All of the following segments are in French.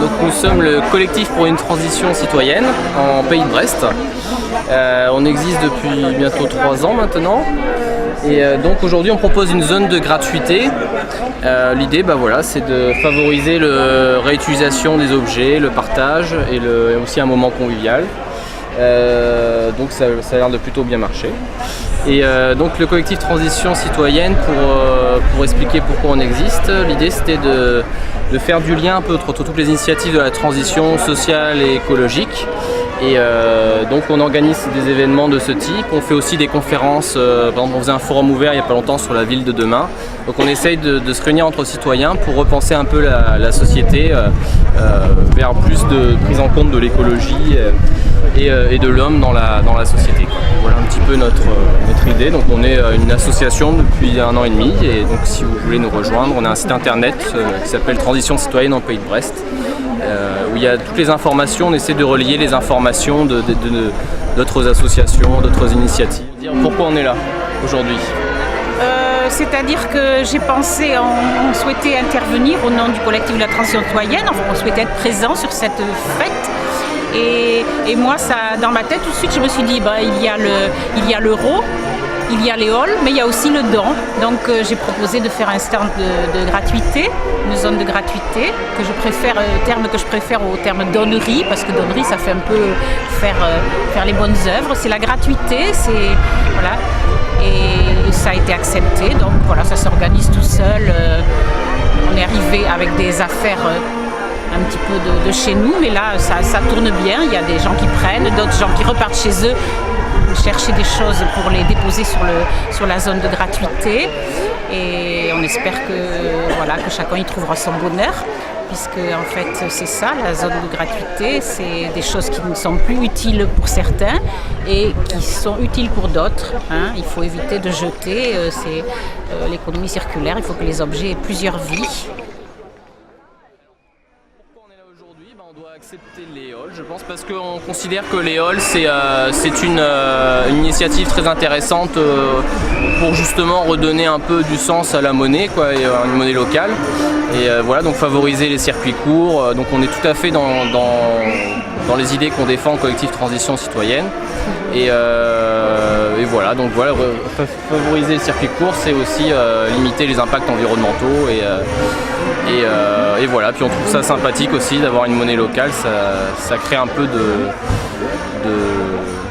Donc nous sommes le collectif pour une transition citoyenne en Pays de Brest. On existe depuis bientôt 3 ans maintenant. Et donc aujourd'hui on propose une zone de gratuité. L'idée c'est de favoriser la réutilisation des objets, le partage et aussi un moment convivial. Donc ça a l'air de plutôt bien marcher. Et donc le collectif Transition Citoyenne, pour expliquer pourquoi on existe, l'idée c'était de faire du lien un peu entre toutes les initiatives de la transition sociale et écologique. Et donc on organise des événements de ce type, on fait aussi des conférences, par exemple on faisait un forum ouvert il n'y a pas longtemps sur la ville de demain. Donc on essaye de se réunir entre citoyens pour repenser un peu la société vers plus de prise en compte de l'écologie et de l'homme dans la société. Voilà un petit peu notre idée. Donc on est une association depuis 1 an et demi et donc si vous voulez nous rejoindre, on a un site internet qui s'appelle Transition Citoyenne en Pays de Brest. Où il y a toutes les informations, on essaie de relier les informations d'autres associations, d'autres initiatives. Pourquoi on est là aujourd'hui? C'est-à-dire que j'ai pensé, on souhaitait intervenir au nom du collectif de la transition citoyenne, enfin, on souhaitait être présent sur cette fête. Et moi, dans ma tête, tout de suite, je me suis dit, il y a l'euro, il y a les halls, mais il y a aussi le don. Donc j'ai proposé de faire un stand de gratuité, une zone de gratuité, terme que je préfère au terme donnerie, parce que donnerie, ça fait un peu faire les bonnes œuvres. C'est la gratuité, voilà. Et ça a été accepté, donc voilà, ça s'organise tout seul. On est arrivé avec des affaires un petit peu de chez nous, mais là ça tourne bien, il y a des gens qui prennent, d'autres gens qui repartent chez eux chercher des choses pour les déposer sur la zone de gratuité, et on espère que chacun y trouvera son bonheur, puisque en fait c'est ça, la zone de gratuité, c'est des choses qui ne sont plus utiles pour certains et qui sont utiles pour d'autres, hein. Il faut éviter de jeter, c'est l'économie circulaire, il faut que les objets aient plusieurs vies. On doit accepter les halls, je pense, parce qu'on considère que les halls c'est une initiative très intéressante pour justement redonner un peu du sens à la monnaie, et à une monnaie locale. Et voilà, donc favoriser les circuits courts. Donc on est tout à fait dans les idées qu'on défend au collectif Transition Citoyenne. Et voilà, donc voilà, favoriser les circuits courts, c'est aussi limiter les impacts environnementaux. Et voilà, puis on trouve ça sympathique aussi d'avoir une monnaie locale, ça crée un peu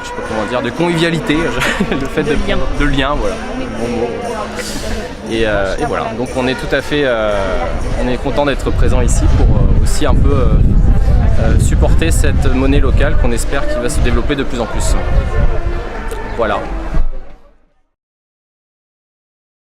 je sais pas comment dire, de convivialité, le fait de lien, voilà, bon mot. Et voilà, donc on est tout à fait, on est content d'être présent ici pour aussi un peu supporter cette monnaie locale qu'on espère qu'il va se développer de plus en plus. Voilà.